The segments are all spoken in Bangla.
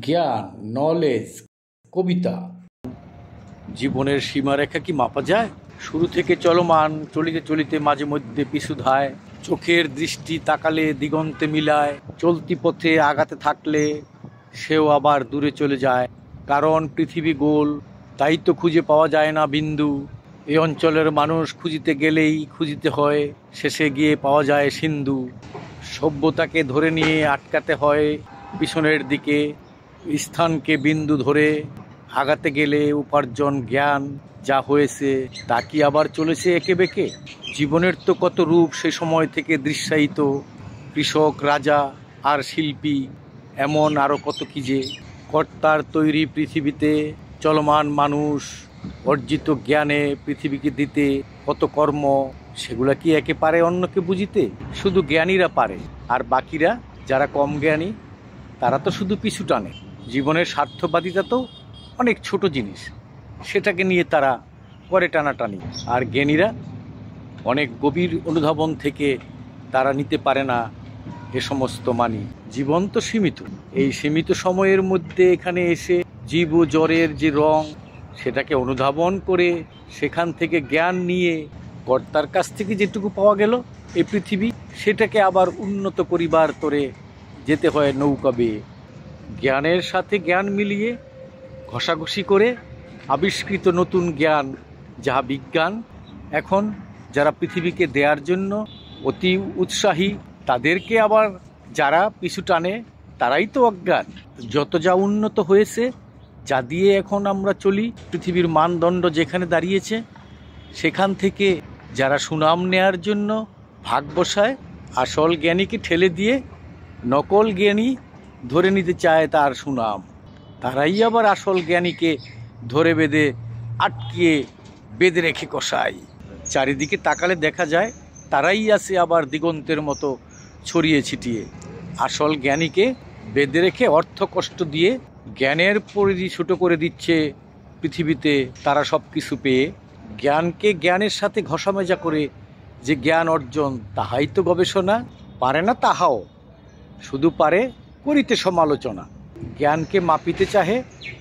জ্ঞান, নলেজ, কবিতা। জীবনের সীমারেখা কি মাপা যায়? শুরু থেকে চলমান, চলিতে চলিতে মাঝে মধ্যে পিছু ধায়। চোখের দৃষ্টি তাকালে দিগন্তে মিলায়, চলতি পথে আগাতে থাকলে সেও আবার দূরে চলে যায়। কারণ পৃথিবী গোল, তাই তো খুঁজে পাওয়া যায় না বিন্দু। এই অঞ্চলের মানুষ খুঁজিতে গেলেই খুঁজিতে হয়, শেষে গিয়ে পাওয়া যায় সিন্ধু। সভ্যতাকে ধরে নিয়ে আটকাতে হয় পিছনের দিকে, স্থানকে বিন্দু ধরে আগাতে গেলে উপার্জন জ্ঞান যা হয়েছে তা কি আবার চলেছে এঁকে বেঁকে? জীবনের তো কত রূপ সে সময় থেকে দৃশ্যায়িত, কৃষক, রাজা আর শিল্পী, এমন আরও কত কি যে। কর্তার তৈরি পৃথিবীতে চলমান মানুষ অর্জিত জ্ঞানে পৃথিবীকে দিতে কত কর্ম, সেগুলা কি একে পারে অন্যকে বুঝিতে? শুধু জ্ঞানীরা পারে, আর বাকিরা যারা কম জ্ঞানী তারা তো শুধু পিছু টানে। জীবনের স্বার্থবাদিতা তো অনেক ছোট জিনিস, সেটাকে নিয়ে তারা করে টানাটানি। আর জ্ঞানীরা অনেক গভীর অনুধাবন থেকে তারা নিতে পারে না এ সমস্ত মানি। জীবন তো সীমিত, এই সীমিত সময়ের মধ্যে এখানে এসে জীব ও জ্বরের যে রং, সেটাকে অনুধাবন করে সেখান থেকে জ্ঞান নিয়ে কর্তার কাছ থেকে যেটুকু পাওয়া গেল এই পৃথিবী, সেটাকে আবার উন্নত করিবার তরে যেতে হয় নৌকা বেয়ে। জ্ঞানের সাথে জ্ঞান মিলিয়ে ঘষাঘষি করে আবিষ্কৃত নতুন জ্ঞান, যাহা বিজ্ঞান, এখন যারা পৃথিবীকে দেওয়ার জন্য অতি উৎসাহী, তাদেরকে আবার যারা পিছু টানে তারাই তো অজ্ঞান। যত যা উন্নত হয়েছে, যা দিয়ে এখন আমরা চলি, পৃথিবীর মানদণ্ড যেখানে দাঁড়িয়েছে, সেখান থেকে যারা সুনাম নেয়ার জন্য ভাগ বসায়, আসল জ্ঞানীকে ঠেলে দিয়ে নকল জ্ঞানী ধরে নিতে চায় তার সুনাম, তারাই আবার আসল জ্ঞানীকে ধরে বেঁধে আটকিয়ে বেঁধে রেখে কষায়। চারিদিকে তাকালে দেখা যায় তারাই আছে আবার দিগন্তের মতো ছড়িয়ে ছিটিয়ে। আসল জ্ঞানীকে বেঁধে রেখে অর্থ কষ্ট দিয়ে জ্ঞানের পরিধি ছোট করে দিচ্ছে পৃথিবীতে তারা সব কিছু পেয়ে। জ্ঞানকে জ্ঞানের সাথে ঘষামেজা করে যে জ্ঞান অর্জন, তাহাই তো গবেষণা। পারে না তাহাও, শুধু পারে করিতে সমালোচনা। জ্ঞানকে মাপিতে চাহে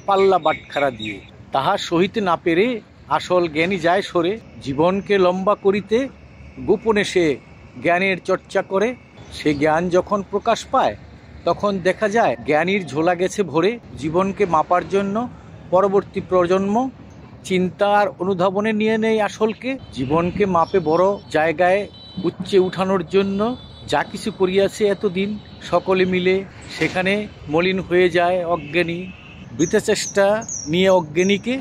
পাল্লা বাটখারা দিয়ে, তাহা সহিতে না পেরে আসল জ্ঞানী যায় সরে। জীবনকে লম্বা করিতে গোপনে সে জ্ঞানের চর্চা করে। সে জ্ঞান যখন প্রকাশ পায়, তখন দেখা যায় জ্ঞানীর ঝোলা গেছে ভরে। জীবনকে মাপার জন্য পরবর্তী প্রজন্ম চিন্তা আর অনুধাবনে নিয়ে নেয় আসলকে। জীবনকে মাপে বড় জায়গায় উচ্চে উঠানোর জন্য যা কিছু করিয়াছে এতদিন সকলে মিলে, সেখানে মলিন হয়ে যায় অজ্ঞানী। বৃথা চেষ্টা নিয়ে অজ্ঞানীকে